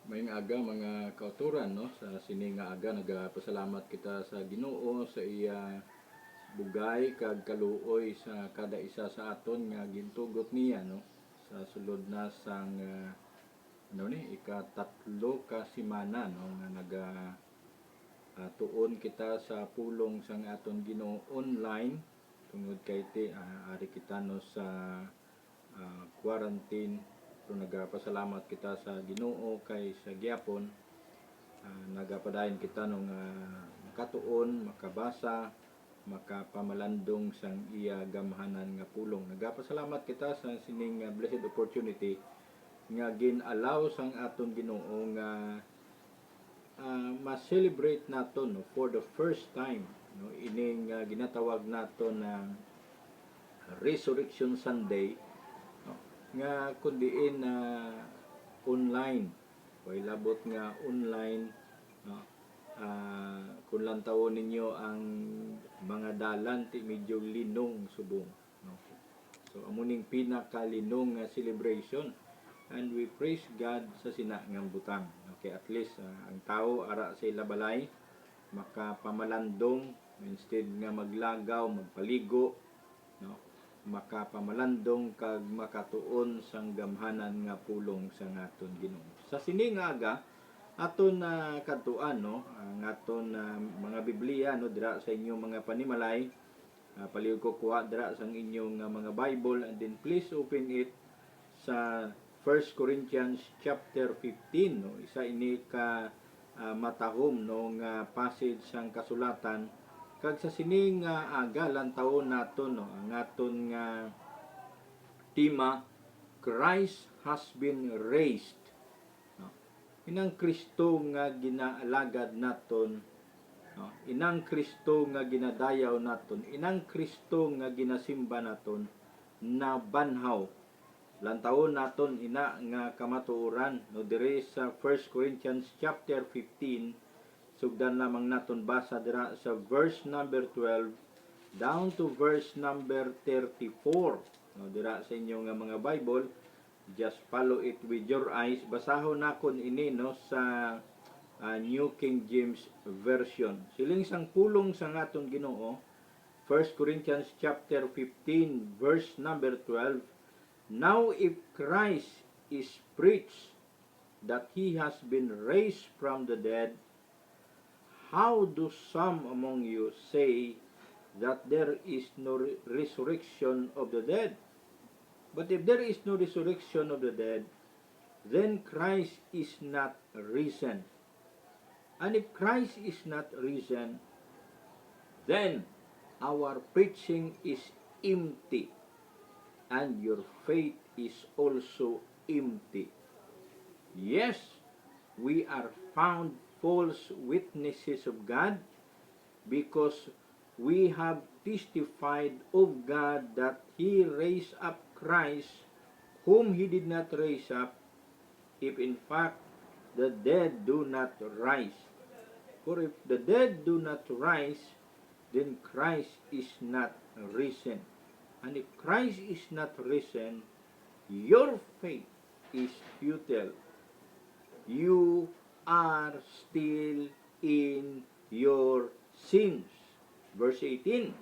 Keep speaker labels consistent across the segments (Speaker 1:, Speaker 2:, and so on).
Speaker 1: May aga mga kauturan no sa sini nga aga nagapasalamat kita sa Ginoo sa iya bugay kag kaluoy sa kada isa sa aton nga gintugot niya no sa sulod na sang ikatatlo ka semana no nga tuon kita sa pulong sang aton Ginoo online tungod kay ti ari kita no sa quarantine. So nagapasalamat kita sa Ginoo kay sa gyapon nagapadayon kita nung makatuon, makabasa, makapamalandong sang iya gamhanan nga pulong. Nagapasalamat kita sa sining blessed opportunity nga gin-allow sang aton Ginoo nga ma-celebrate naton no, for the first time no ining ginatawag naton na Resurrection Sunday no, nga kundiin na online way labot nga online no. Kung lang tawon ninyo ang mga dalan ti medyo linong subong no. So amuning pinakalinong nga celebration and we praise God sa sinangang butang. Okay, at least ang tao ara sa ilabalay makapamalandong instead nga maglagaw, magpaligo no, makapamalandong kag makatuon sang gamhanan nga pulong sa aton Ginoo. Sa sini nga aga aton kadtuan no, ang aton mga Biblia no dira sa inyong mga panimalay. Palihog ko kuha dira sang inyong mga Bible and then please open it sa 1 Corinthians chapter 15 no. Isa ini ka matahom no nga passage sang kasulatan kag sa sining aga lantawon naton no ang aton nga tema Christ has been raised no. Inang Kristo nga ginaalagad naton no. Inang Kristo nga ginadayaw naton, inang Kristo nga ginasimba naton na banhaw lantawon naton ina nga kamatuoran no diri sa 1 Corinthians chapter 15 sugdan lamang naton basa dira sa verse number 12 down to verse number 34 no dira sa inyong mga Bible. Just follow it with your eyes. Basahon nakon ini no sa New King James Version. Siling sang pulong sa aton Ginoo 1 Corinthians chapter 15 verse number 12. Now if Christ is preached that he has been raised from the dead, how do some among you say that there is no resurrection of the dead? But if there is no resurrection of the dead, then Christ is not risen. And if Christ is not risen, then our preaching is empty, and your faith is also empty. Yes, we are found false witnesses of God, because we have testified of God that he raised up Christ, whom he did not raise up, if in fact the dead do not rise. For if the dead do not rise, then Christ is not risen. And if Christ is not risen, your faith is futile. You are still in your sins. Verse 18.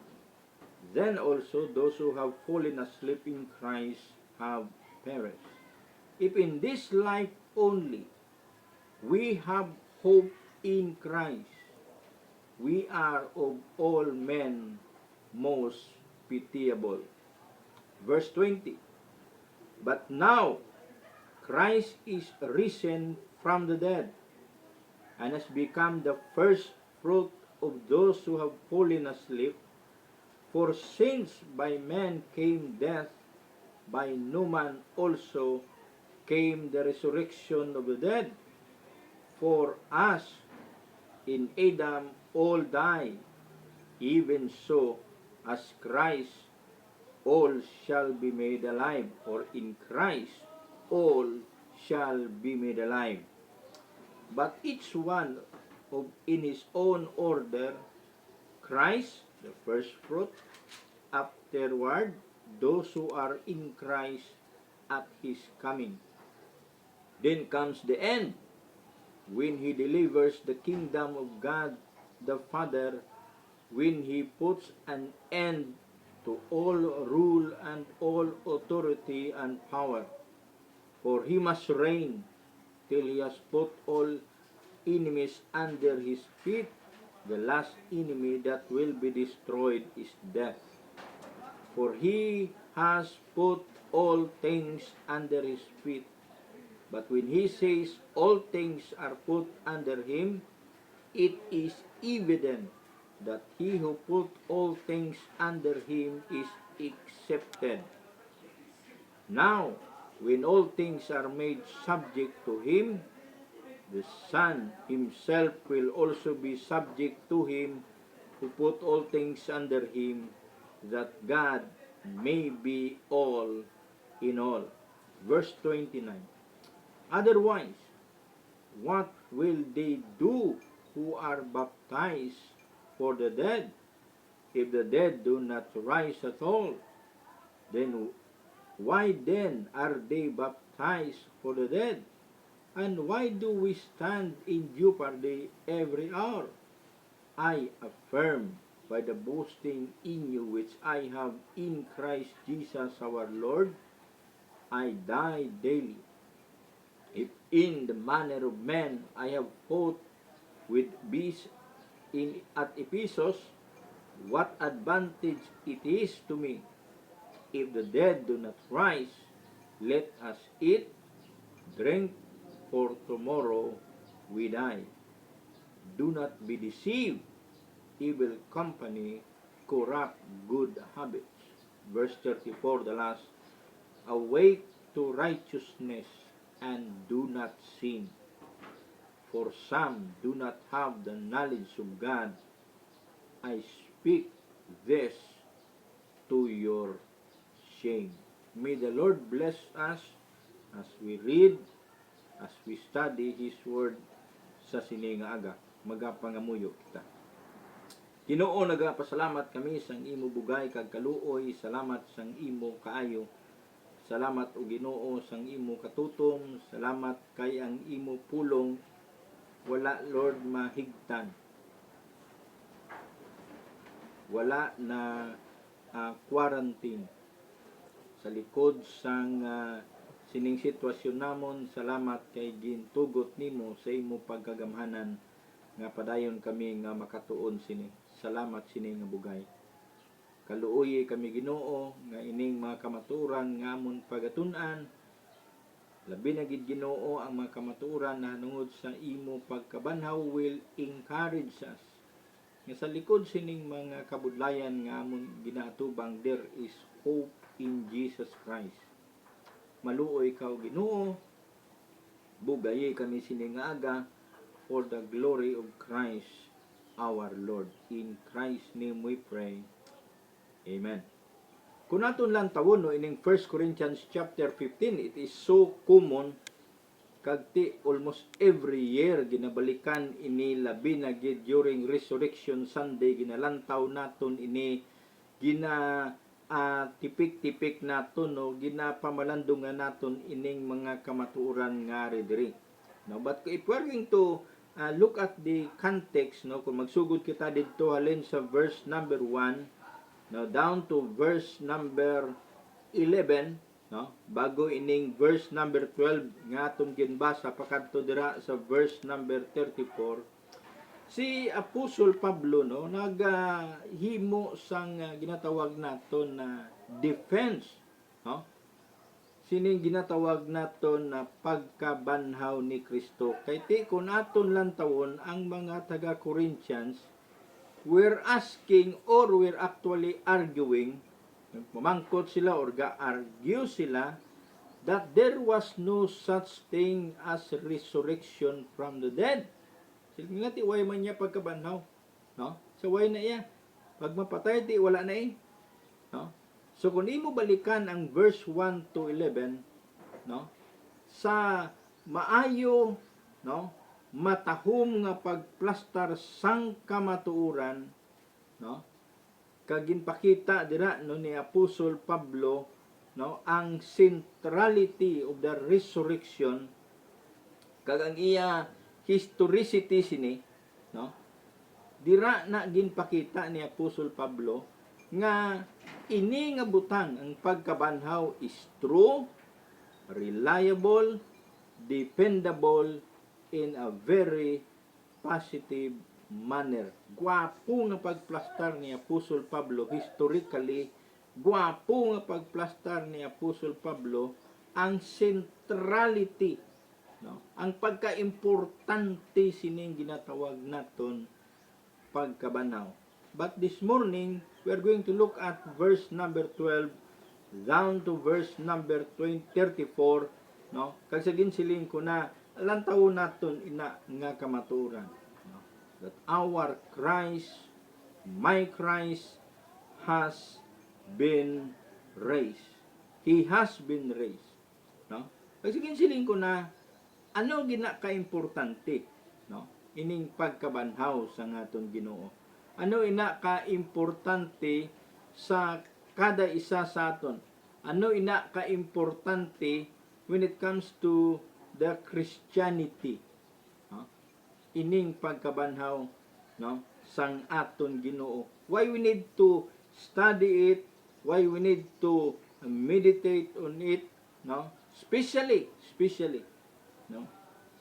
Speaker 1: Then also those who have fallen asleep in Christ have perished. If in this life only we have hope in Christ, we are of all men most pitiable. Verse 20. But now Christ is risen from the dead and has become the first fruit of those who have fallen asleep. For since by man came death, by no man also came the resurrection of the dead. For as in Adam all die, even so as Christ all shall be made alive, or in Christ all shall be made alive. But each one in his own order, Christ the first fruit, afterward those who are in Christ at his coming. Then comes the end. when He delivers the kingdom of God the Father, when He puts an end to all rule and all authority and power. For He must reign till He has put all enemies under His feet. The last enemy that will be destroyed is death. For He has put all things under His feet. But when He says all things are put under Him, it is evident that He who put all things under Him is accepted. Now, when all things are made subject to Him, the Son Himself will also be subject to Him who put all things under Him, that God may be all in all. Verse 29. Otherwise, what will they do who are baptized for the dead? If the dead do not rise at all, then why then are they baptized for the dead? And why do we stand in jeopardy every hour? I affirm by the boasting in you which I have in Christ Jesus our Lord, I die daily. If in the manner of men I have fought with beasts at Ephesus, what advantage it is to me? If the dead do not rise, let us eat, drink, for tomorrow we die. Do not be deceived. Evil company corrupt good habits. Verse 34, the last. Awake to righteousness and do not sin. For some do not have the knowledge of God. I speak this to your shame. May the Lord bless us as we read, as we study His Word sa sininga aga. Magapangamuyo kita. Ginoo, nagapasalamat kami sang imo bugay kag kaluoy. Salamat sang imo kaayo. Salamat o Ginoo sang imo katutom. Salamat kay ang imo pulong wala, Lord, mahigtan. Wala na quarantine sa likod sang sining sitwasyon namon. Salamat kay gintugot nimo sa imo pagkagamhanan nga padayon kami nga makatuon sini. Salamat sini nga bugay. Kaluoy kami Ginoo nga ining mga kamaturan nga amon pagatun-an. Labi na gid Ginoo ang mga kamaturan na hanungod sa imo pagkabanhaw will encourage us. Nga sa likod sining mga kabudlayan nga amon ginatubang, there is hope in Jesus Christ. Maluoy ka Ginoo, bugayi kami sini nga aga for the glory of Christ our Lord. In Christ's name we pray. Amen. Kung naton lang tawon no ining 1 Corinthians chapter 15, it is so common kagti almost every year ginabalikan ini, labi na gid during Resurrection Sunday ginalantaw naton ini, tipik-tipik naton no, ginapamalandungan naton ining mga kamatuoran nga diri. No, but if we're going to look at the context, no, kung magsugod kita dito halin sa verse number 1, no, down to verse number 11, no, bago ining verse number 12 nga atong ginbasa pakadto dira sa verse number 34, si Apostol Pablo no naghimo sang ginatawag naton na defense, no, sining ginatawag naton na pagkabanhaw ni Kristo. Kay ti kun aton lang tawon ang mga taga Corinthians, we're asking or we're actually arguing, mamangkot sila or ga-argue sila that there was no such thing as resurrection from the dead. Sila nga ti way man niya pagkabanhaw, no? So way na iya pag mapatay ti wala na no? So kung imo balikan ang verse 1 to 11, no, sa maayo, no, matahom nga pagplastar sang kamatuoran, no, kag ginpakita dira no ni Apostol Pablo, no, ang centrality of the resurrection kag ang iya historicity sini, no? Dira na ginpakita ni Apostol Pablo nga ini nga butang ang pagkabanhaw is true, reliable, dependable in a very positive manner. Gwapo nga pagplastar ni Apostol Pablo historically, gwapo nga pagplastar ni Apostol Pablo ang centrality, no? Ang pagka-importante sining ginatawag naton pagkabanhaw. But this morning, we are going to look at verse number 12 down to verse number 34, no? Kag sa ginsiling ko na lantaw naton ina nga kamaturan, no? That our Christ, my Christ has been raised. He has been raised, no? Kag sa ginsiling ko na ano gina ka-importante, no? Ining pagkabanhaw sa ngaton Ginoo. Ano ina ka-importante sa kada isa sa aton? Ano ina ka-importante when it comes to the Christianity? No? Ining pagkabanhaw, no, sang aton Ginoo. Why we need to study it? Why we need to meditate on it? No? Especially, no?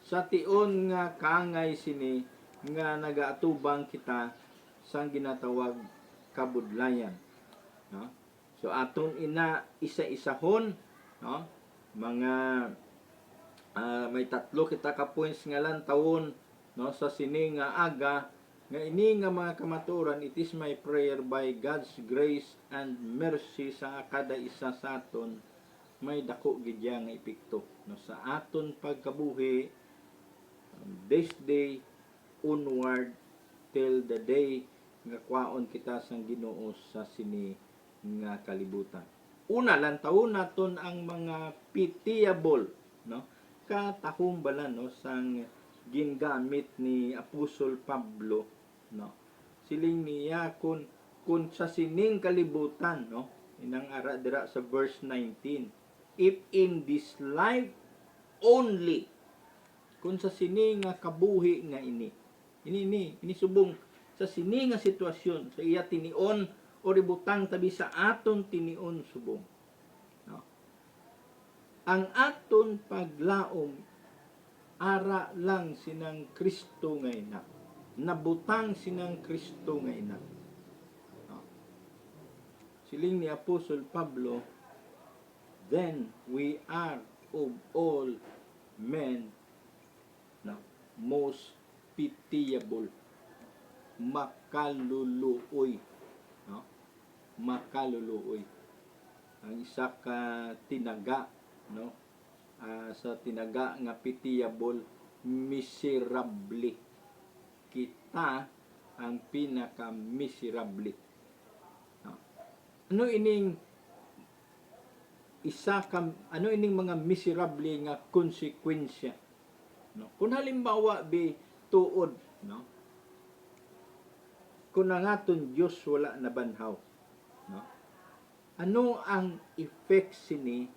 Speaker 1: Sa tion nga kaangay sini nga nagaatubang kita sang ginatawag kabudlayan, no? So aton ina isa-isahon, no? Mga may tatlo kita ka points nga lantawon, no, sa sini nga aga nga ini nga mga kamaturan. It is my prayer by God's grace and mercy sa kada isa sa aton may dako gid nga epekto, no, sa aton pagkabuhi this day onward till the day nga kwaon kita sang Ginoo sa sini nga kalibutan. Una, lantawon naton ang mga pitiable, no, katahumbalan, no, sang gingamit ni Apostol Pablo, no. Siling niya kun sa sining kalibutan, no, inang ara dira sa verse 19, if in this life only, kung sa sini nga kabuhi nga ini subong sa sini nga sitwasyon sa iya tinion o ributang tabi sa aton tinion subong, no? Ang aton paglaom ara lang sinang Kristo nga ina, nabutang sinang Kristo nga ina, no? Siling ni Apostol Pablo, then we are of all men, no, most pitiable, makaluluoy, no? Makaluluoy. Ang isa ka tinaga, no, sa tinaga nga pitiable, miserable. Kita ang pinaka miserable, no? Ano ining mga miserable nga konsekwensya, no? Kung halimbawa tuod, no, kung ang aton Diyos wala na banhaw, no, ano ang effect sini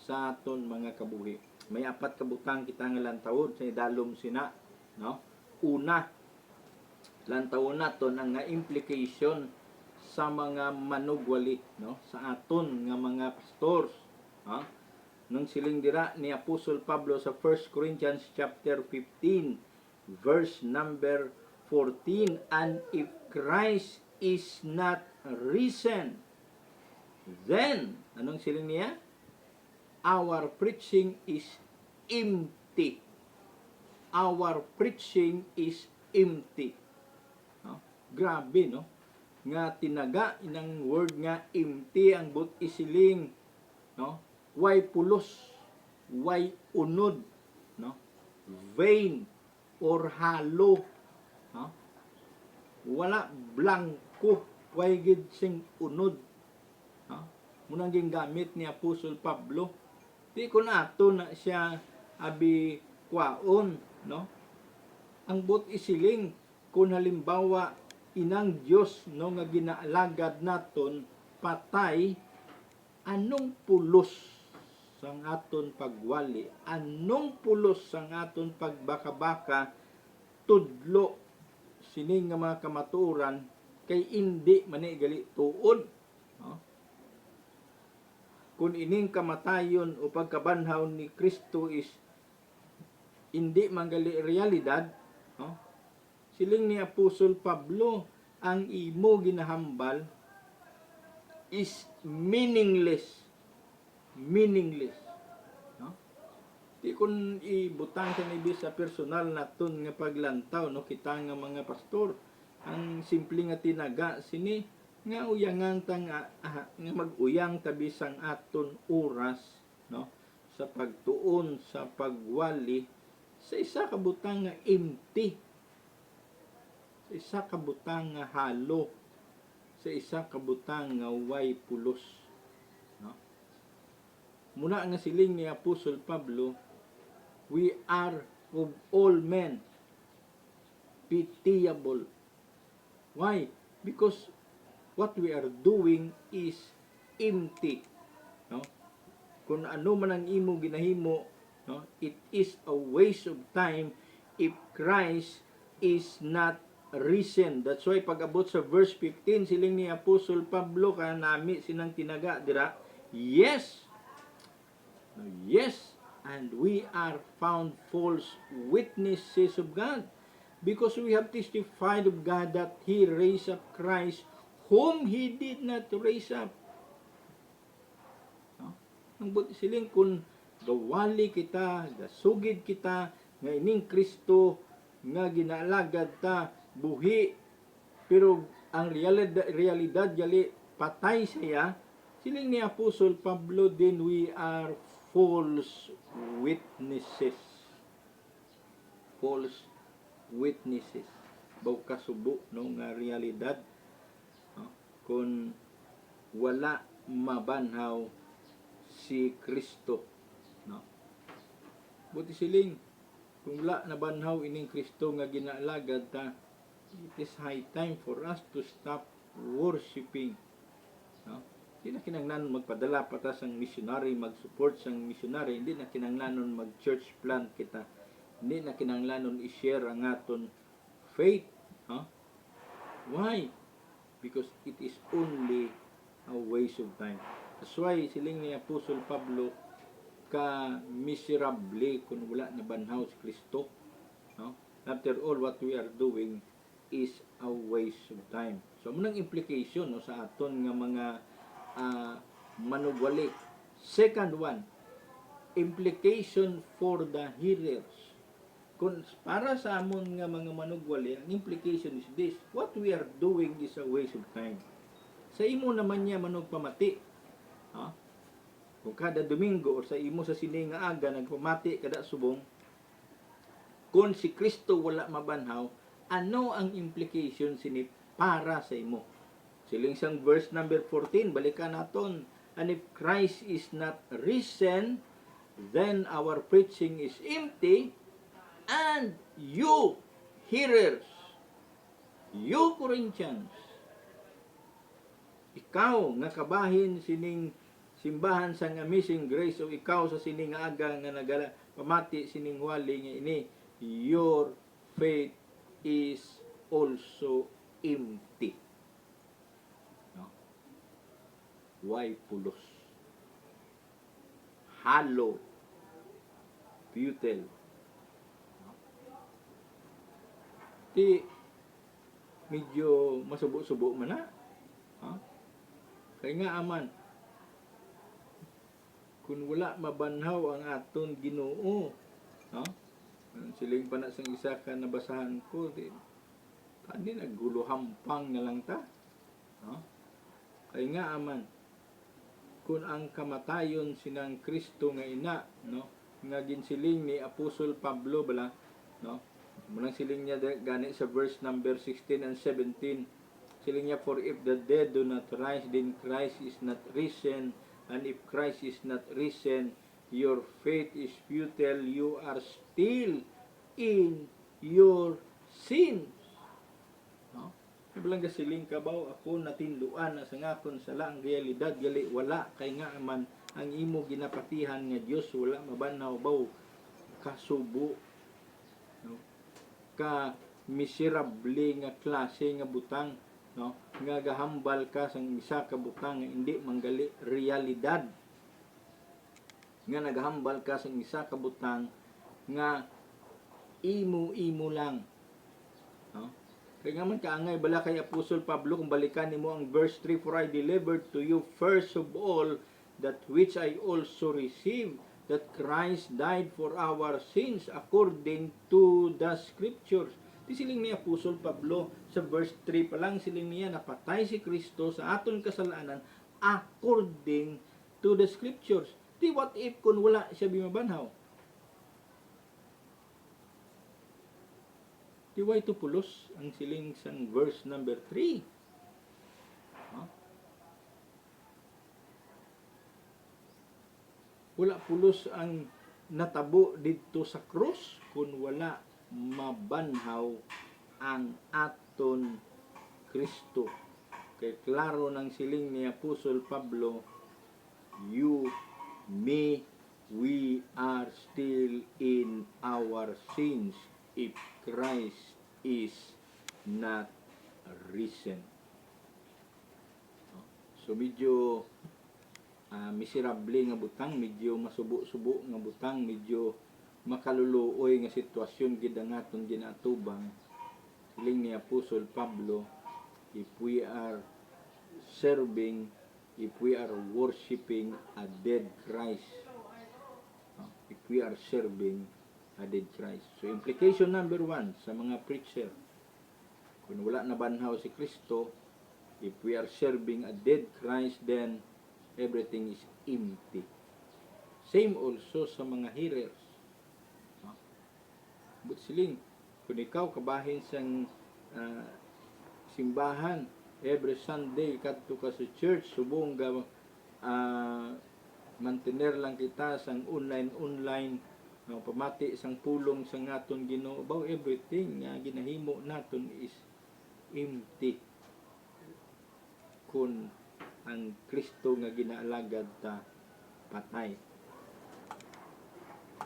Speaker 1: sa aton mga kabuhi? May apat kabutang kita nga lantawon sa idalom sina, no. Una, lantawon naton ang nga implication sa mga manugwali, no, sa aton nga mga pastors, ha? Nung siling dira ni Apostol Pablo sa 1 Corinthians chapter 15 verse number 14, and if Christ is not risen, then anong siling niya? Our preaching is empty. Our preaching is empty. No? Grabe, no? Nga tinaga inang word nga empty ang but isiling, no? Way pulos, way unod, no? Vain or halo, no? Wala blanco, way gid sing unod, no? Munang gingamit ni Apostol Pablo. Di ko na ato na siya abi kwaon, no? Ang but isiling kung halimbawa inang Dios, no, nga ginaalagad naton patay, anong pulos sang aton pagwali, anong pulos sang aton pagbaka-baka, tudlo sining nga mga kamatuoran kay indi mani gali tuod. No? Kung ining kamatayon o pagkabanhaw ni Kristo is hindi manggali realidad, no? Siling ni Apostol Pablo, ang imo ginahambal is meaningless. Meaningless. No? Di kun ibutang sa nibi sa personal naton nga paglantaw, no, kita nga mga pastor, ang simple nga tinaga sini nga uyangan ta nga mag-uyang tabi sang aton oras, no, sa pagtuon sa pagwali sa isa ka butang nga empty, sa isa ka butang nga halo, sa isa ka butang nga way pulos, no. Muna nga siling ni Apostol Pablo, we are of all men pitiable. Why? Because what we are doing is empty. No? Kung ano man ang imo ginahimo, no, it is a waste of time if Christ is not risen. That's why pag abot sa verse 15, siling ni Apostol Pablo, kaya nami sinang tinaga dira, yes, yes, and we are found false witnesses of God, because we have testified of God that He raised up Christ, whom He did not raise up. No? Ang buti siling kung gawali kita, gasugid kita, nga ining Kristo, nga ginaalagad ta, buhi, pero ang realidad gali patay siya, siling ni Apostol Pablo, then we are false witnesses. False witnesses. Baw kasubo, no, nga realidad, no, kung wala mabanhaw si Kristo, no. Buti siling kung wala nabanhaw ining Kristo nga ginaalagad ta, it is high time for us to stop worshiping, no. Hindi na kinanglanon magpadala pa ta sang missionary, mag-support sang missionary, hindi na kinanglanon mag-church plant kita, hindi na kinanglanon i-share ang aton faith. Huh? Why? Because it is only a waste of time. That's why siling ni Apostol Pablo, ka miserable kung wala na banhaw si Kristo. No? After all, what we are doing is a waste of time. So, munang implication, no, sa aton nga mga manugwali. Second one, implication for the hearers. Kung para sa amon nga mga manugwali, ang implication is this: what we are doing is a waste of time. Sa imo naman niya manugpamati, ha? Kung kada Domingo o sa imo sa sini nga aga nagpamati kada subong, kung si Kristo wala mabanhaw, ano ang implication sini para sa imo? Siling sang verse number 14, balikan naton. And if Christ is not risen, then our preaching is empty, and you hearers, you Corinthians, ikaw nga kabahin sining simbahan sa Amazing Grace, o ikaw sa sining aga nga nagala pamati sining wali nga ini, your faith is also empty. No? Why pulos? Halo, futile. No? Di medyo masubo-subo man na. Ha? Kaya nga aman, kung wala mabanhaw ang aton Ginoo, no? Siling pa na sang isa ka nabasahan ko, di naggulo hampang na lang ta, no? Kaya nga aman, kung ang kamatayon sinang Kristo nga ina, no, nga ginsiling ni Apostol Pablo bala, no, munang siling niya gani sa verse number 16 and 17, siling niya, for if the dead do not rise, then Christ is not risen. And if Christ is not risen, your faith is futile, you are still in your sins. No? Ibalang gasiling ka ba, ako natinluan na sa ngakon sa lang realidad, gali wala, kay nga man ang imo ginapatihan nga Dios wala mabanhaw baw kasubo, no? Ka miserable nga klase nga butang, no? Nga gahambal ka sang isa ka butang nga hindi manggali realidad, nga nagahambal ka sang isa ka butang nga imo lang, no? Kaya nga man kaangay bala kay Apostol Pablo kung balikan nimo ang verse 3, for I delivered to you first of all that which I also received, that Christ died for our sins according to the Scriptures. Di siling ni Apostol Pablo sa verse 3 pa lang, siling niya napatay si Kristo sa aton kasalanan according to the Scriptures. Di what if kung wala siya bimabanhaw? Di way to pulos ang siling sang verse number 3. Huh? Wala pulos ang natabo dito sa krus kung wala mabanhaw ang aton Kristo. Kay klaro ng siling ni Apostol Pablo, you, me, we are still in our sins if Christ is not risen. So medyo miserable nga butang, medyo masubo-subo nga butang, medyo makaluluoy nga sitwasyon gid ang aton ginatubang. Siling ni Apostol Pablo, if we are serving, if we are worshiping a dead Christ, if we are serving a dead Christ. So implication number 1 sa mga preacher, kung wala na banhaw si Kristo, if we are serving a dead Christ, then everything is empty. Same also sa mga hearers. But siling, kung ikaw kabahin sang simbahan, every Sunday kadto ka sa church, subong ga mantener lang kita sang online, no, pamati sang pulong sang aton Ginoo, baw everything nga ginahimo naton is empty kun ang Kristo nga ginaalagad ta patay.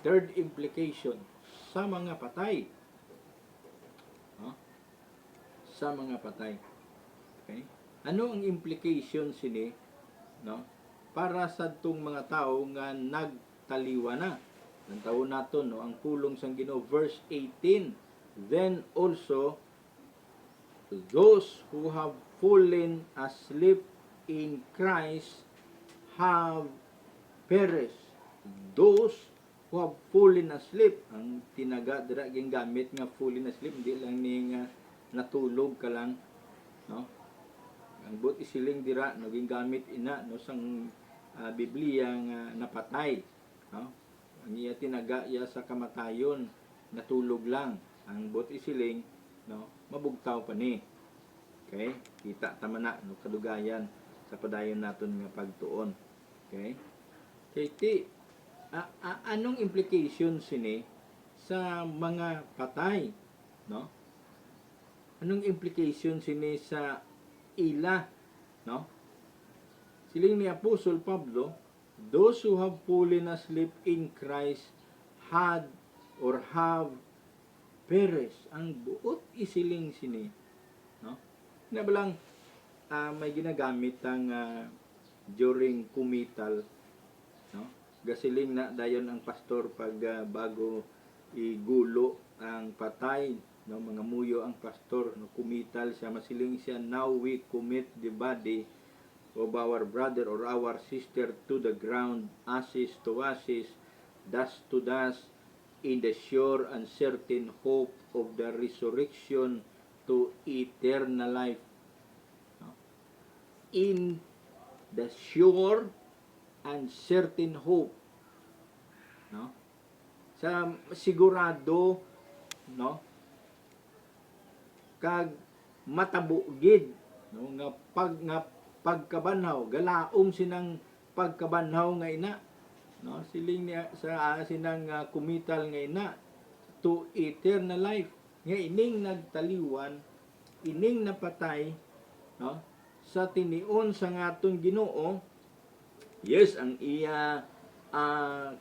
Speaker 1: Third implication, sa mga patay, sa mga patay. Okay? Ano ang implication sini, no, para sa tong mga tao nga nagtaliwa na? Ang taon nato, no, ang pulong sang Ginoo, verse 18, then also those who have fallen asleep in Christ have perished. Those who have fallen asleep, ang tinaga dira gingamit nga fallen asleep, hindi lang ni nga natulog ka lang, no? Ang but isiling dira no gingamit ina no sang Biblia nga napatay, no? Ang iya tinaga iya sa kamatayon, natulog lang. Ang but isiling, no, mabugtaw pa ni. Okay? Kita tama na no kadugayan sa padayon naton nga pagtuon. Okay? Kay ti anong implication sini sa mga patay, no? Anong implication sini sa ila, no? Siling ni Apostol Pablo, those who have fallen asleep in Christ had or have perished. Ang buot isiling sini, no? Na balang may ginagamit ang during kumital, no? Gasiling na dayon ang pastor pag bago igulo ang patay, no, mga muyo ang pastor, no, kumital siya, masiling siya, now we commit the body of our brother or our sister to the ground, ashes to ashes, dust to dust, in the sure and certain hope of the resurrection to eternal life. No? In the sure and certain hope, no? Sa sigurado, no, kag matabugid, no, nga pagkabanhaw, galaom sinang pagkabanhaw nga ina, no, siling niya sa sinang kumital nga ina to eternal life, nga ining nagtaliwan, ining napatay, no, sa tinion sa ngaton Ginoo, Yes, ang iya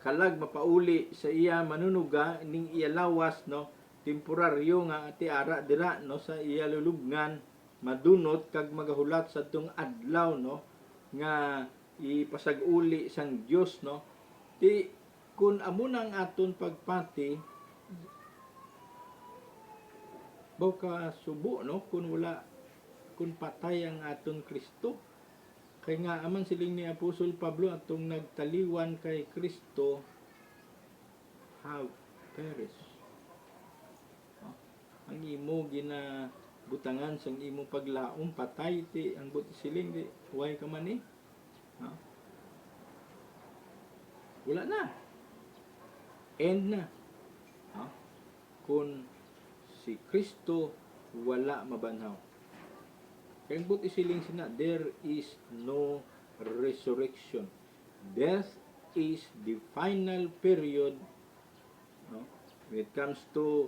Speaker 1: kalag mapauli sa iya manunuga ning iya lawas, no, temporaryo nga ti ara dira, no, sa iya lulubngan madunot kag magahulat sa tung adlaw, no, nga ipasag-uli sang Dios, no. Ti kun amo nang aton pagpati baw ka subo, no, kun patay ang aton Kristo. Kay nga aman siling ni Apostol Pablo atong nagtaliwan kay Kristo have perished. No? Ang imo butangan sang imo paglaom patay ti ang buti siling di way ka man eh. No? Wala na. End na. No? Kung si Kristo wala mabanhaw. Kaya buti siling sina, there is no resurrection. Death is the final period, no? When it comes to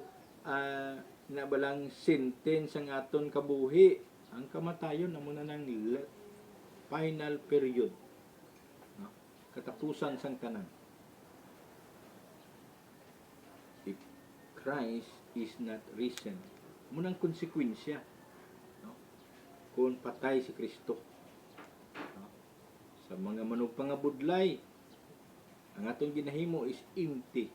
Speaker 1: nabalang sentence ang aton kabuhi, ang kamatayon amo na ng final period, no? Katapusan sang tanan. If Christ is not risen, munang konsekwensya, no? Kung patay si Kristo, no? Sa mga manugpangabudlay, ang atong ginahimo is empty.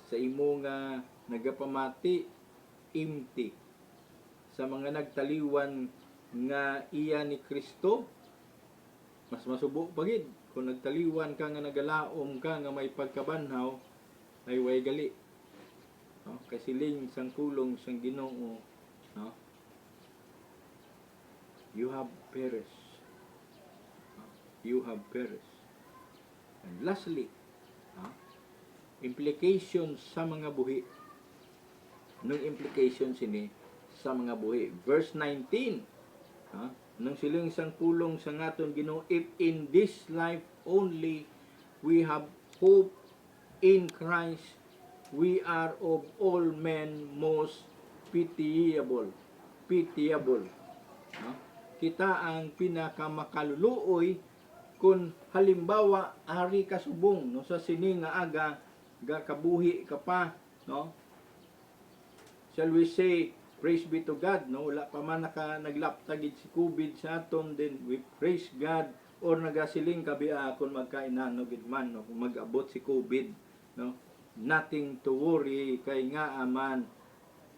Speaker 1: Sa imo nga nagapamati, empty. Sa mga nagtaliwan nga iya ni Kristo, mas masubo pagid kung nagtaliwan ka nga nagalaom ka nga may pagkabanhaw ay way gali, no? Kasiling sang pulong sang Ginoo, no? You have perished, no? You have perished. And lastly, no? Implications sa mga buhi. Nung implications ini sa mga buhi, verse 19, no? Nung siling sang pulong sa ngaton Ginoo, if in this life only we have hope in Christ, we are of all men most pitiable. Pitiable. No? Kita ang pinakamakaluluoy kung halimbawa ari ka subong, no, sa sini nga aga ga kabuhi ka pa, no? Shall we say praise be to God, no? Wala pa man naglaptagid si COVID sa aton, then we praise God, or nagasiling kabi kung magkainan no gid man, no, kung mag-abot si COVID, no? Nothing to worry kay nga aman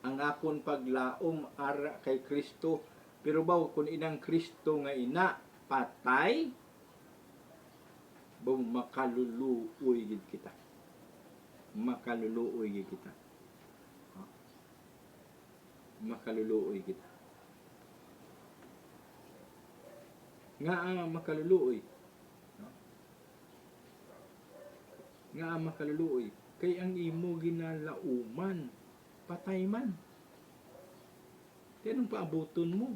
Speaker 1: ang akon paglaom ara kay Kristo. Pero baw kung inang Kristo nga ina patay, baw makaluluoy gid kita. Makaluluoy gid kita. Makaluluoy kita. Nga makaluluoy. No? Nga makaluluoy. Kay ang imo ginalauman, patay man. Kaya anong paabuton mo?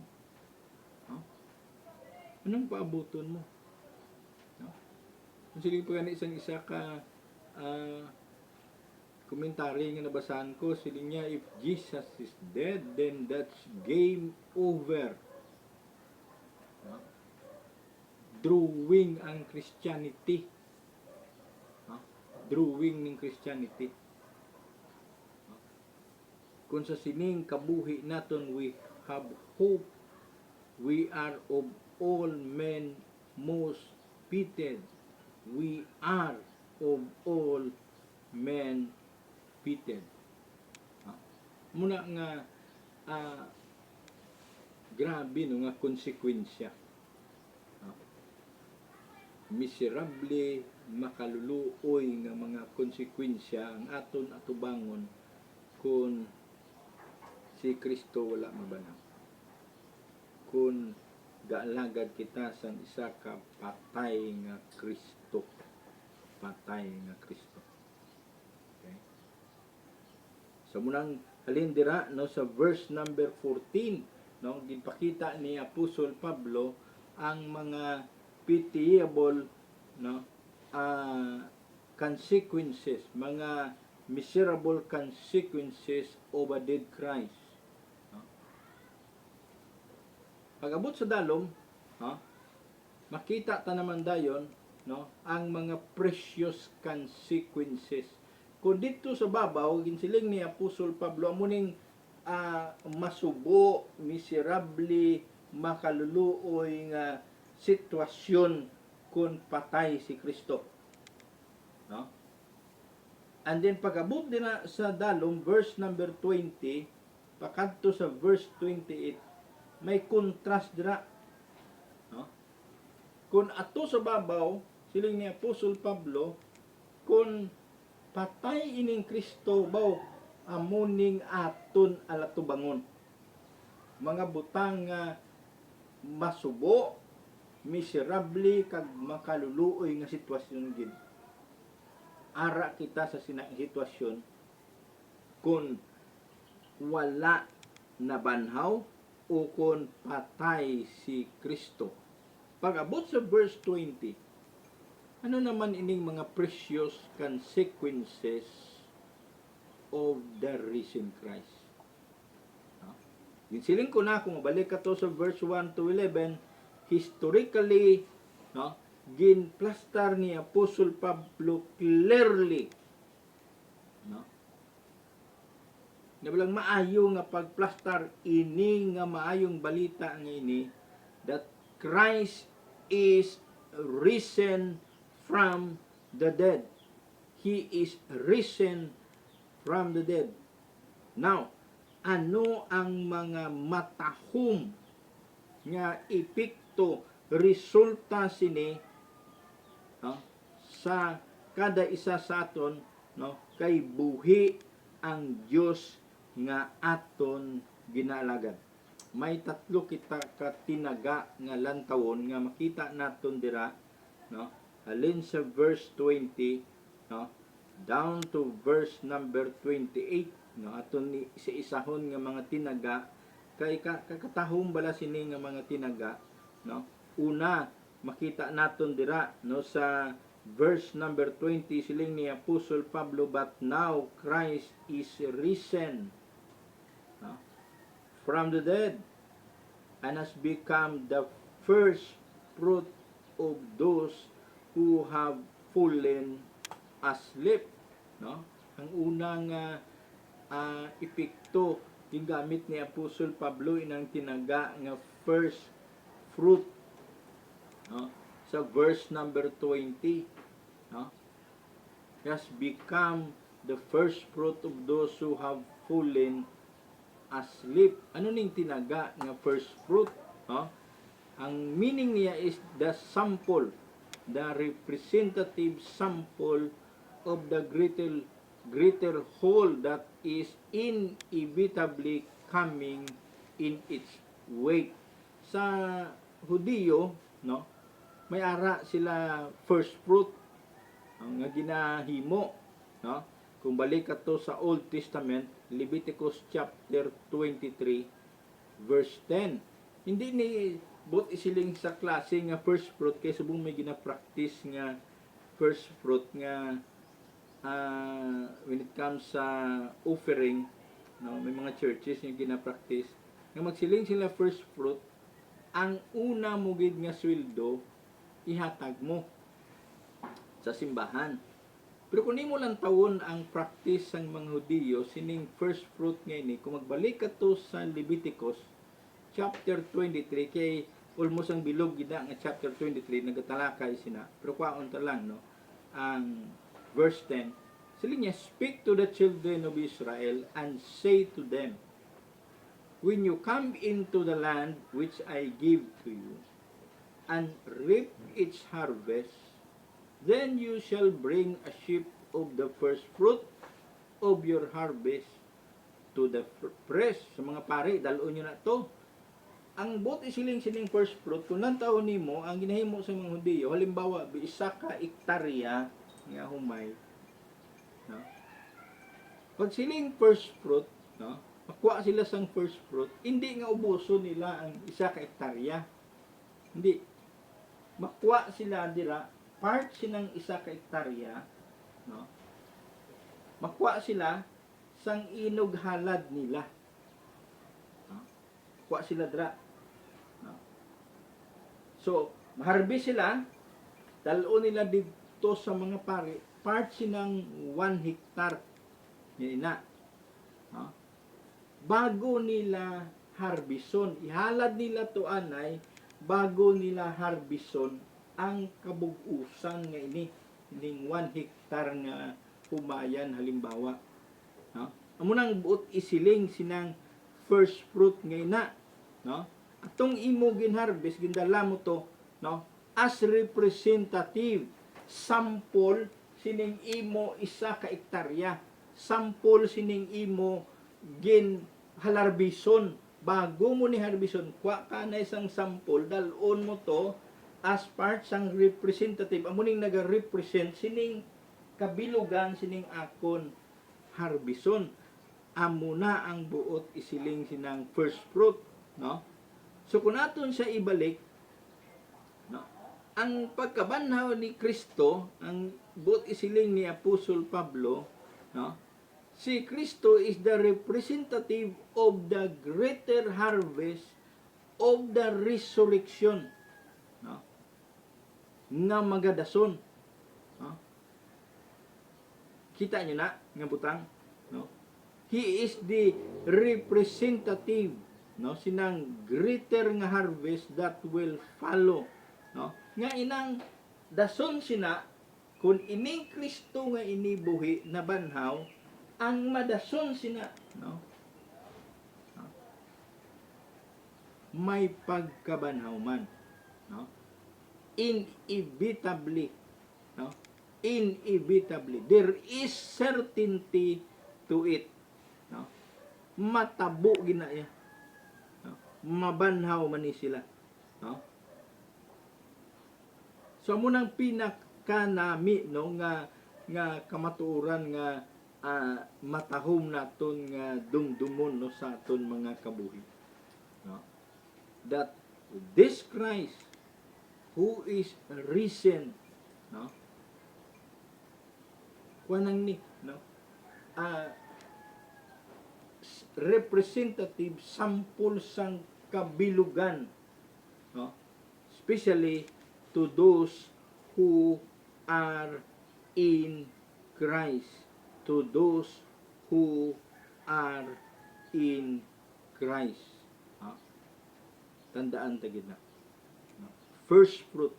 Speaker 1: No? Anong paabuton mo? No? Kung sige pa gani isang isa ka komentary nga nabasahan ko, siling niya, if Jesus is dead, then that's game over. No? Drawing ang Christianity. No? Drawing ng Christianity. No? Kung sa sining kabuhi naton we have hope, we are of all men most pitied. We are of all men pitied. Muna nga grabe no nga konsekwensya. Miserable makaluluoy nga mga konsekwensya ang aton atubangon kung si Kristo wala mabanaw. Kung gaalagad kita sang isa ka patay nga Kristo. Patay nga Kristo. Okay? So munang halindira no sa verse number 14, no, ginpakita ni Apostol Pablo ang mga pitiable, no, consequences, mga miserable consequences of a dead Christ. No? Pag-abot sa dalom, no, makita ta naman dayon, no, ang mga precious consequences. Kung dito sa babaw ginsiling ni Apostol Pablo amuning masubo, miserable, makaluluoy nga sitwasyon kung patay si Kristo. No? And then pag-abot din na sa dalom, verse number 20, pakadto sa verse 28, may contrast dira. No? Kung ato sa babaw, siling ni Apostol Pablo, kung patay ining Kristo, baw, amuning aton alatubangon. Mga butang nga masubo, miserable, kag makaluluoy nga sitwasyon gid. Ara kita sa sitwasyon kung wala na banhaw o kung patay si Kristo. Pag-abot sa verse 20, ano naman ining mga precious consequences of the risen Christ? Ginsiling ko na, kung balik ka to sa verse 1 to 11, historically, no, ginplastar ni Apostol Pablo clearly, no, nabalang maayo nga pagplastar ini nga maayong balita nga ini, that Christ is risen from the dead. He is risen from the dead. Now, ano ang mga matahom nga epekto, resulta sini, no, sa kada isa sa aton, no, kay buhi ang Dios nga aton ginalagad. May tatlo kita katinaga nga lantawon nga makita naton dira, no, halin sa verse 20, no, down to verse number 28, no, aton ni isa-isahon nga mga tinaga kay kakatahom bala sini nga mga tinaga, no. Una, makita naton dira, no, sa verse number 20, siling ni Apostol Pablo, but now Christ is risen, no, from the dead and has become the first fruit of those who have fallen asleep, no. Ang unang epekto gingamit ni Apostol Pablo inang tinaga nga first fruit, no, sa verse number 20, no, has become the first fruit of those who have fallen asleep. Ano ning tinaga nga first fruit, no? Ang meaning niya is the sample, the representative sample of the greater whole that is inevitably coming in its wake. Sa Hudiyo, no, may ara sila first fruit nga ginahimo, no. Kung balik ka to sa Old Testament, Leviticus chapter 23 verse 10, hindi ni but isiling sa klase nga first fruit kay subong may gina-practice nga first fruit nga when it comes sa offering, no, may mga churches nga gina-practice nga magsiling sila first fruit, ang una mo gid nga sweldo ihatag mo sa simbahan. Pero kung nimo lang tawon ang practice ng mga Hudiyo sining first fruit nga ini, kung magbalik ka to sa Leviticus chapter 23, kay almost ang bilog gida nga chapter 23 nagatalakay sina, pero kwaon ta lang, no, ang verse 10, siling niya, speak to the children of Israel and say to them, when you come into the land which I give to you and reap its harvest, then you shall bring a sheaf of the first fruit of your harvest to the press. Sa mga pare, dalon nyo na to. Ang bot isiling first fruit, kung nantaon nimo ang ginahimo sa mga Hudiyo, halimbawa, isa ka ektarya nga humay, no? Pag siling first fruit, no, makuha sila sang first fruit, hindi nga ubuso nila ang isa ka ektarya. Hindi. Makuha sila dira, part sinang isa ka ektarya, no? Makuha sila sang inog halad nila. No? Makuha sila dira. No? So, Maharbis sila, dalon nila dito sa mga pari, part sinang 1 hektar. Yan ina. No? Bago nila harbison, ihalad nila to anay, bago nila harbison ang kabug-usan nga ini, ning 1 hektar nga humayan halimbawa. No? Amo nang buot isiling sinang first fruit nga ina, no? Atong imo ginharvest gindala mo to, no? As representative sample sining imo isa ka hektarya, sample sining imo gin halarbison. Bago mo ni harbison, kwa ka na isang sample, dalon mo to as part sang representative. Amo ning naga-represent sining kabilugan sining akon harbison. Amo na ang buot isiling sinang first fruit, no? So kung naton siya ibalik, no, ang pagkabanhaw ni Kristo, ang buot isiling ni Apostol Pablo, no, si Kristo is the representative of the greater harvest of the resurrection, no, nga magadason, no? Kita nyo na nga butang, no? He is the representative, no, sinang greater nga harvest that will follow, no? Nga inang dason sina kun ining Kristo nga inibuhi na banhaw, ang madason sina, no? May pagkabanhaw man, no? Inevitably, no? Inevitably there is certainty to it, no? Matabo ginaya, no? Mabanhaw man ni sila, no? So mo nang pinakanami, no, nga kamatuoran nga matahom naton nga dumdumon, no, sa aton mga kabuhi, no? That this Christ who is risen, no, kuanang ni, no, representative sample sang kabilugan, no, especially to those who are in Christ, to those who are in Christ. Tandaan tagid na, first fruit,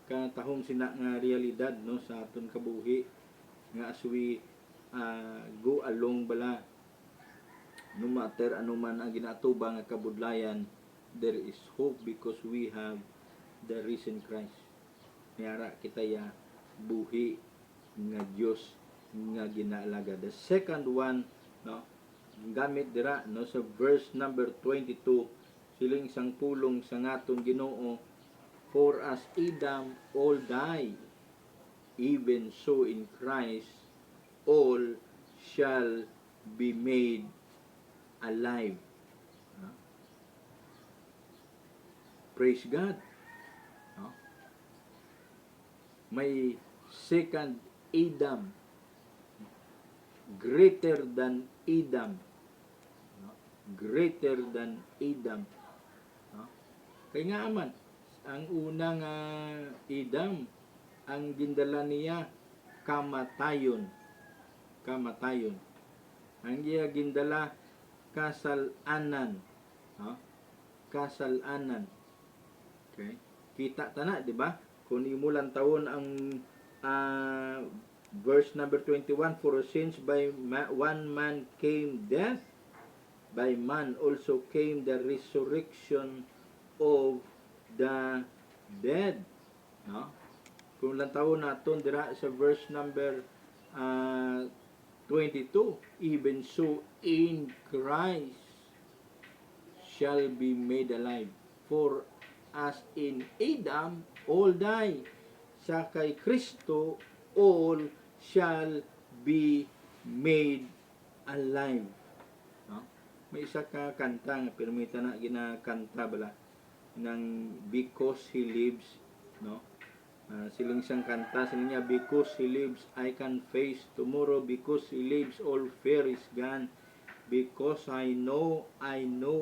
Speaker 1: katahong sina nga realidad, no, sa aton kabuhi nga as we go along bala, no matter ano man ang ginatubang nga kabudlayan, there is hope because we have the risen Christ. Niyara kita ya buhi nga Dios nga ginaalaga. The second one, no, gamit dira, no, sa verse number 22, siling sang pulong sa ngaton Ginoo, for as Adam all die, even so in Christ all shall be made alive. Praise God. No? May second Adam, greater than Adam, no? Greater than Adam, no? Kaya nga aman, ang unang Adam, ang gindala niya kamatayon, ang iya gindala kasalanan, no? Kasalanan. Okay? Kita tana, di ba? Kung imulan taon ang verse number 21, for since by one man came death, by man also came the resurrection of the dead. No? Kung imulan taon naton dira sa verse number 22, even so in Christ shall be made alive. For as in Adam all die, sa kay Kristo all shall be made alive. No? May isa ka kanta nga permita na ginakanta bala ng because he lives, no? Silang siyang kanta sa niya, because he lives I can face tomorrow, because he lives all fear is gone, because I know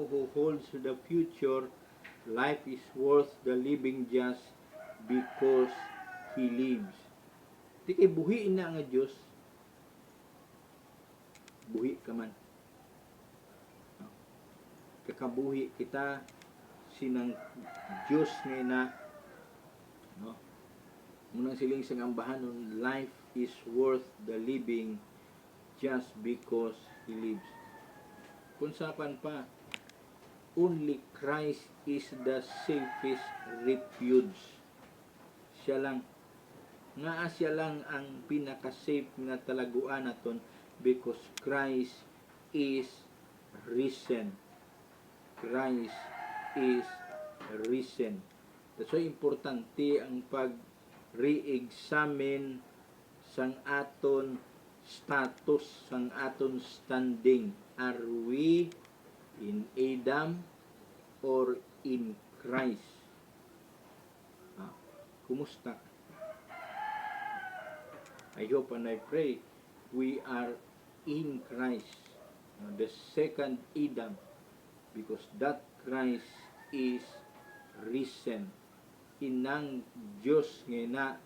Speaker 1: who holds the future, life is worth the living just because He lives. Di kay buhi na nga Diyos, buhi ka man. No? Kakabuhi kita sinang Diyos nga na, no? Munang siling sang ambahanon, life is worth the living just because He lives. Kung sapan pa, only Christ is the safest refuge. Siya lang, siya lang ang pinaka-safe na talaguan naton because Christ is risen. Christ is risen. That's why importante ang pag-re-examine sang aton status, sang aton standing. Are we in Adam or in Christ? Kumusta? I hope and I pray we are in Christ, the second Adam, because that Christ is risen. Inang Diyos nga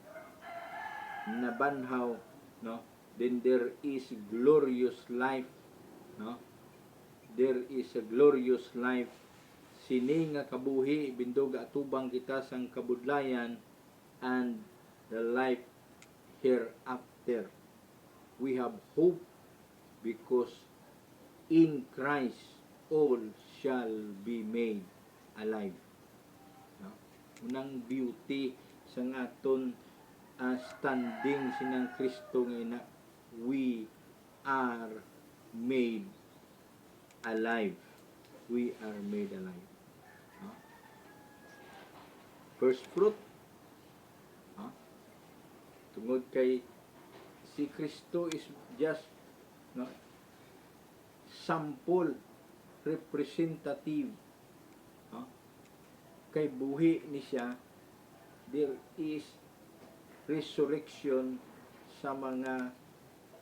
Speaker 1: nabanhaw, no? Then there is glorious life, no? There is a glorious life. Sini nga kabuhi bindog atubang kita sang kabudlayan and the life hereafter. We have hope because in Christ all shall be made alive. No? Unang beauty sa aton standing sinang Kristo nga we are made alive. We are made alive. No? First fruit, tungod kay si Kristo is just, no, sample, representative, no? Kay buhi ni siya, there is resurrection sa mga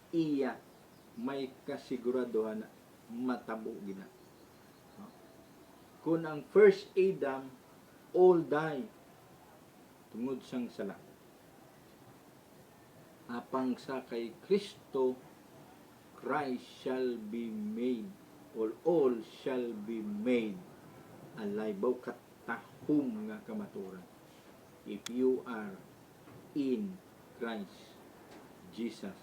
Speaker 1: iya may kasiguraduhan na matabo gina. No? Kung ang first Adam all die tungod sang sala, apang sa kay Kristo, Christ shall be made, or all shall be made alive. Baw katahom nga kamaturan. If you are in Christ Jesus.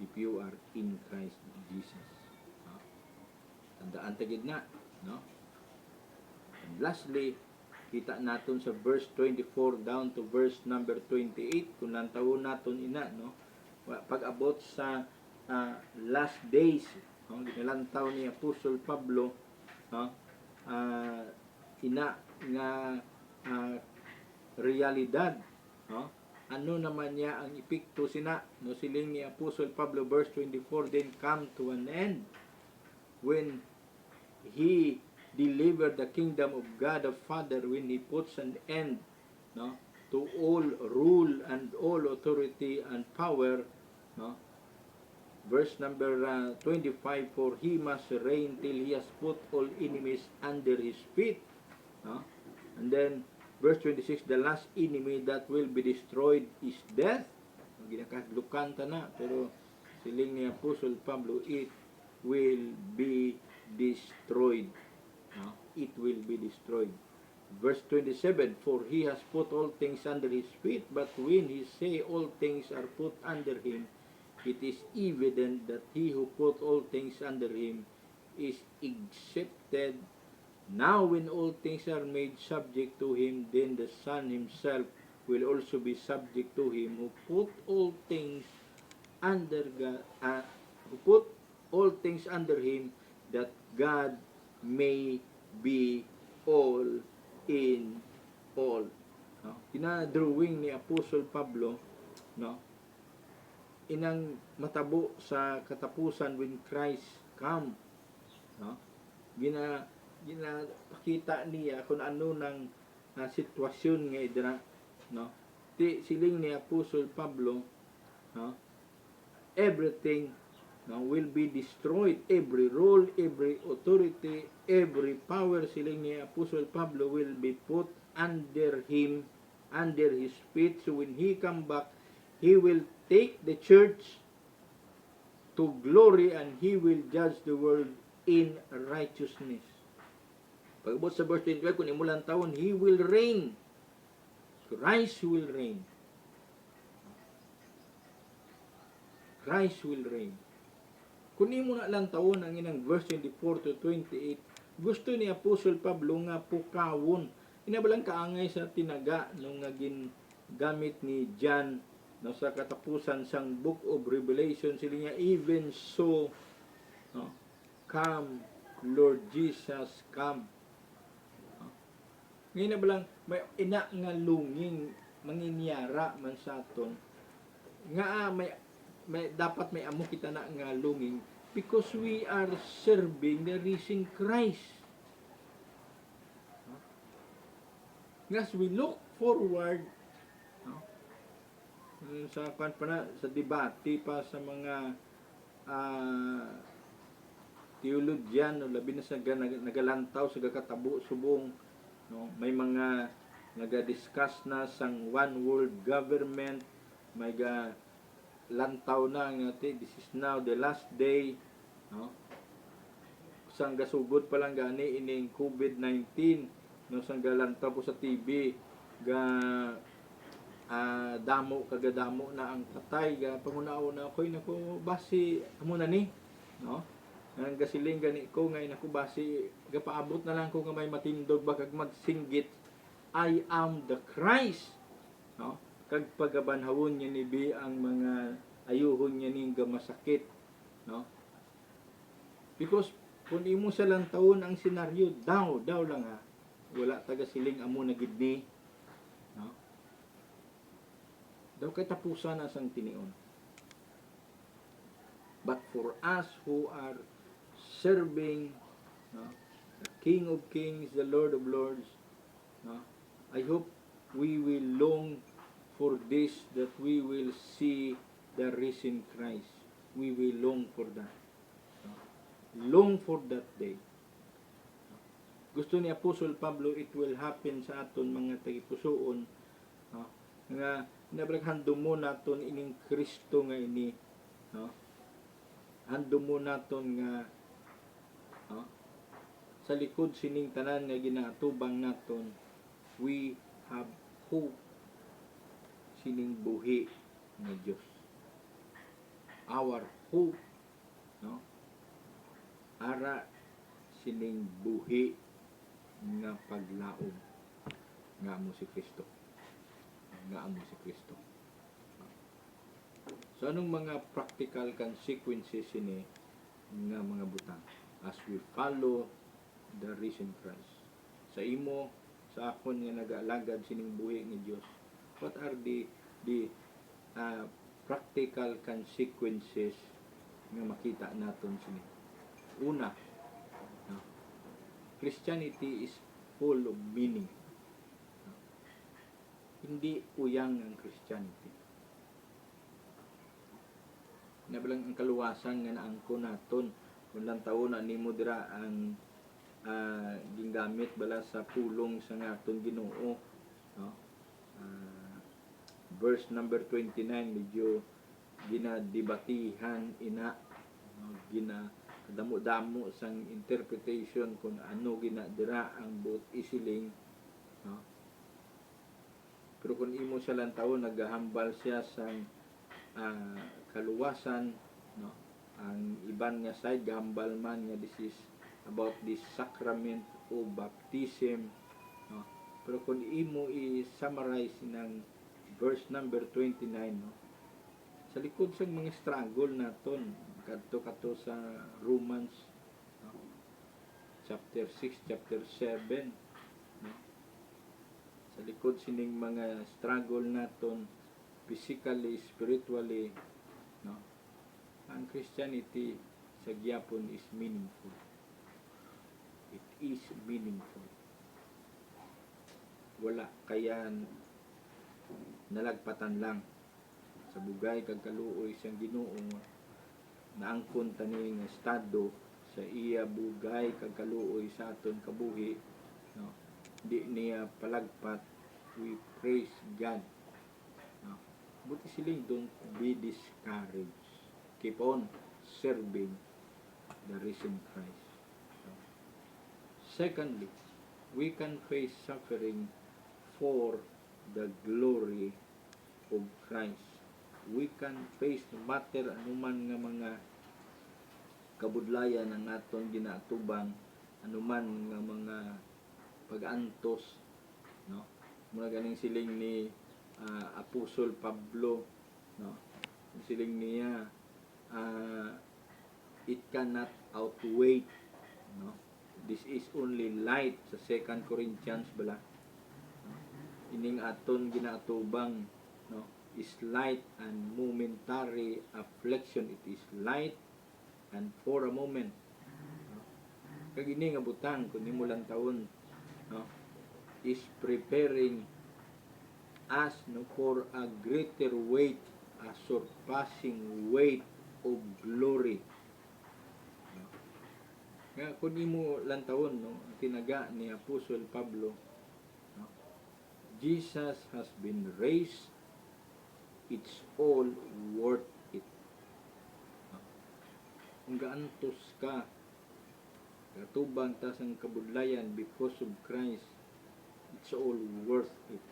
Speaker 1: If you are in Christ Jesus. Tandaan tagid na, no? And lastly, kita naton sa verse 24 down to verse number 28, kung nantawon naton ina, no? Pag-abot sa last days, no? Ginalantaw ni Apostol Pablo, no? Ina nga realidad, no? Ano naman niya ang epekto sina, no? Siling ni Apostol Pablo, verse 24, then come to an end when he delivered the kingdom of God the Father, when he puts an end, no, to all rule and all authority and power, no? Verse number 25, for he must reign till he has put all enemies under his feet, no? And then verse 26, the last enemy that will be destroyed is death. Ginakadlukan ta na, pero siling ni Apostol Pablo, it will be destroyed. No? It will be destroyed. Verse 27, for he has put all things under his feet, but when he say all things are put under him, it is evident that he who put all things under him is accepted. Now when all things are made subject to him, then the Son himself will also be subject to him who put all things under God, who put all things under him, that God may be all in all. No? Kina-drawing ni Apostol Pablo, no? Inang matabo sa katapusan when Christ come, no? Ginapakita niya kung ano ng sitwasyon nga idra, no? Siling ni Apostol Pablo, no? Everything, no, will be destroyed. Every role, every authority, every power siling ni Apostle Pablo will be put under him, under his feet. So when he come back, he will take the church to glory and he will judge the world in righteousness. Pag-abot sa verse 25, kung imulang taon, he will reign. Christ will reign. Christ will reign. Kung imo na lang taon ang inang verse 24 to 28, gusto ni Apostle Pablo nga pukawon. Inabalang kaangay sa tinaga nung naging gamit ni John no, sa katapusan sang Book of Revelation. Sila niya, even so, no, come, Lord Jesus, come. Ngayon na balang may ina nga lunging manginyara man sa aton nga may dapat may amo kita na nga lunging because we are serving the risen Christ. As we look forward sa sa debate pa sa mga teologyan o labi na sa nagalantaw sa kakatabo subong, no, may mga naga-discuss na sang one world government, may lantaw na nga this is now the last day, no, sang gasugod pa lang gani ining COVID-19, no, sang galantaw po sa TV damo kagadamo na ang patay pangunao na ako'y nako basi amo na ni, no, ang gasiling gani ko ngay nako basi gapaabot na lang ko nga may matindog bakag magsinggit I am the Christ, no, kag pagabanhawon niya ni bi ang mga ayuhon niya ning gamasakit, no, because kung imo sa lang taon ang senaryo daw lang wala taga siling amo na gid ni, no, daw katapusan na sang tinion. But for us who are serving, no, the King of Kings, the Lord of Lords, no, I hope we will long for this, that we will see the risen Christ. We will long for that. No? Long for that day. No? Gusto ni Apostle Pablo, it will happen sa aton mga tagipusoon, no, nga nabraghandom mo naton ining Kristo nga ini, no, handom mo naton nga, no, sa likod sining tanan nga ginaatubang naton, we have hope sining buhi nga Dios. Our hope, no, ara sining buhi nga paglaom nga amo si Kristo. Nga amo si Kristo. So anong mga practical consequences ini nga mga butang as we follow the risen Christ? Sa imo, sa akon nga nag-aalagad sining buhi nga Dios, what are the practical consequences nga makita naton sini? Una, no, Christianity is full of meaning. No? Hindi uyang ang Christianity. Nabalang ang kaluwasan nga naangko naton kung lang taon na nimo dira ang gingamit bala sa pulong sa aton Ginoo, no? Verse number 29 medyo ginadebatihan ina, no? Ginadamo-damo sang interpretation kung ano ginadira ang buot isiling, no? Pero kung imo sa lang taon naghahambal siya sang kaluwasan, no, ang iban nga side gahambal man nga this is about this sacrament o baptism, no. Pero kung imo i-summarize ng verse number 29, no, sa likod sa mga struggle naton kadto sa Romans, no, chapter 6, chapter 7, no, sa likod sining mga struggle naton physically, spiritually, no, ang Christianity sa gyapon is meaningful. It is meaningful. Wala kaya nalagpatan lang sa bugay kag kaluoy siyang Ginoo naangkon tani nga estado sa iya bugay kag kaluoy sa aton kabuhi, no, di niya palagpat. We praise God, no. Buti siling don't be discouraged, keep on serving the risen Christ, no. Secondly, we can face suffering for the glory of Christ. We can face no matter anuman nga mga kabudlayan ang aton ginatubang, anuman nga mga pag-antos, no, muna ganing siling ni Apostol Pablo, no, siling niya it cannot outweigh, no, this is only light sa 2 Corinthians bala, no? Ining aton ginatubang, no, is light and momentary affliction. It is light and for a moment, no? Kag ini nga butang kun nimo lang taon, no, is preparing us, no, for a greater weight, a surpassing weight of glory, no? Nga kun nimo lang taon, no, tinaga ni Apostol Pablo, no, Jesus has been raised, it's all worth it. Kung gaantos ka, katubang tas ang kabudlayan because of Christ, it's all worth it.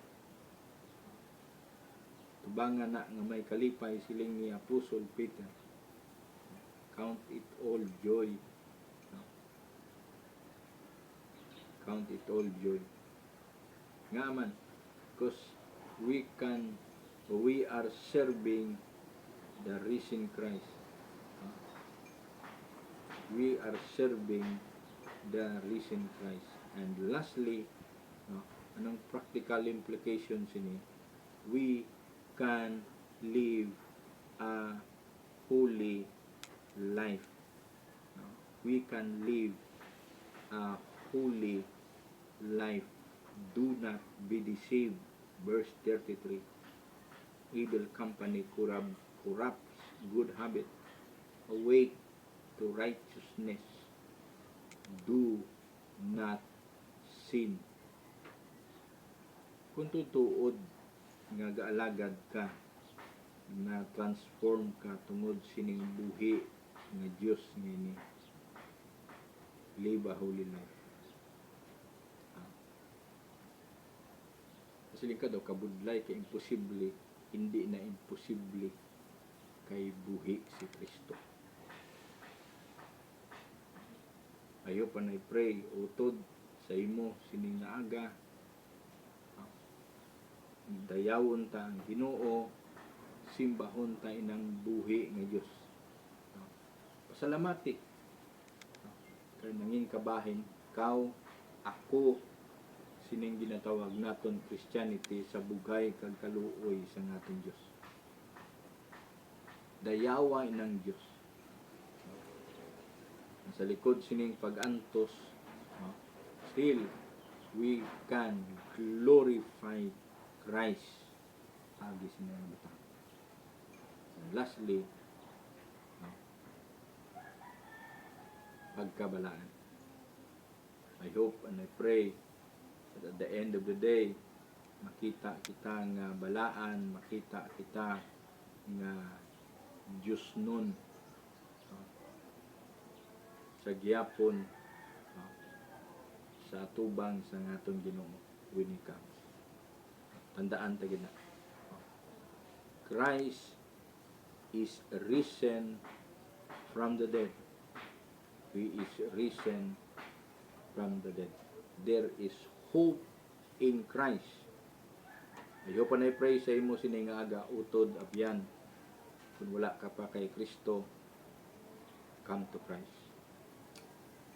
Speaker 1: Tubangan na nga may kalipay siling ni Apostle Peter, count it all joy, no? Count it all joy. Nga man, because we are serving the risen Christ. We are serving the risen Christ. And lastly, no, anong practical implications ini? We can live a holy life. No? We can live a holy life. Do not be deceived. Verse 33. Evil company corrupts good habit. Awake to righteousness. Do not sin. Kung tutuod nga gaalagad ka, na transform ka tungod sining buhi nga Dios ngini, live a holy life. Kasi ka daw kabudlay kay imposible, hindi na imposible kay buhi si Kristo. Ayo pa na pray utod sa imo sining naaga, dayawon ta ang Ginoo, simbahon ta inang buhi nga Dios. Pasalamati kay nangin kabahin kaw ako sining ginatawag naton Christianity sa bugay kag kaluoy sa naton Dios. Dayawa inang Dios. Sa likod sining pag-antos, no, still we can glorify Christ agi sining butang. And lastly, no, pagkabalaan. I hope and I pray that at the end of the day, makita kita nga balaan, makita kita nga Diyos nun, sa giyapon, sa tubang sa ngaton Ginoo when He comes. Tandaan ta gid na, Christ is risen from the dead. He is risen from the dead. There is hope in Christ. Ayo pa na pray sa imo sining aga utod abyan. Kung wala ka pa kay Kristo, come to Christ.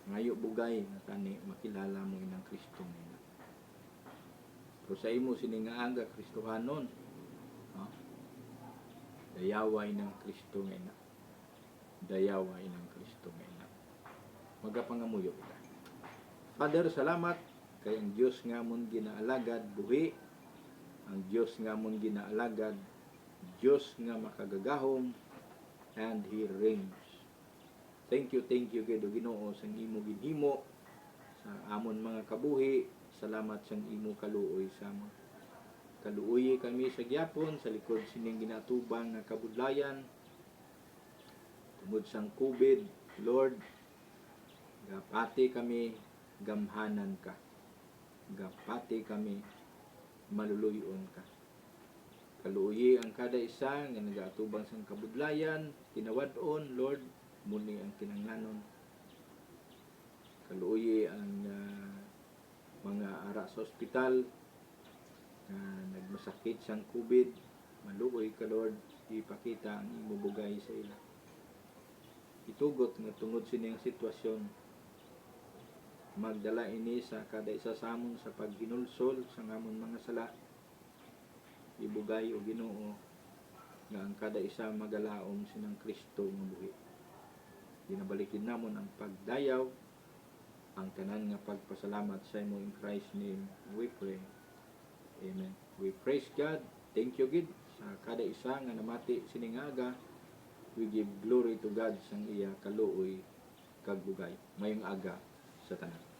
Speaker 1: Ngayo bugay na tani makilala mo inang Kristo nila. Pero sa imo sining aga Kristohanon, no? Dayaway ng Kristo nga ina. Dayaway ng Kristo nga ina. Magapangamuyo kita. Father, salamat kay ang Dios nga amon ginaalagad buhi, ang Dios nga amon ginaalagad Dios nga makagagahom, and He reigns. thank you gid o Ginoo sa imo ginhimo sa amon mga kabuhi. Salamat sa imo kaluoy sa amon. Kaluoy kami sa gyapon sa likod sining ginatubang nga kabudlayan tungod sang COVID. Lord, gapati kami gamhanan ka. Gapati kami maluluyon ka. Kaluoy ang kada isa nga nagaatubang sang kabudlayan, tinawad-on, Lord, muni ang kinanglanon. Kaluoy ang mga ara sa ospital na nagmasakit sang COVID, maluoy ka, Lord, ipakita ang imo bugay sa ila. Itugot nga tungod sining sitwasyon, magdala ini sa kada isa sa amon sa paghinulsol sa amon mga sala. Ibugay o Ginoo nga ang kada isa magalaom sinang Kristo nga buhi. Ginabalikin namon ang pagdayaw, ang tanan nga pagpasalamat sa imo in Christ's name we pray. Amen. We praise God. Thank you gid sa kada isa nga namati sining aga. We give glory to God sang iya kaluoy kag bugay. Mayong aga sa tanan.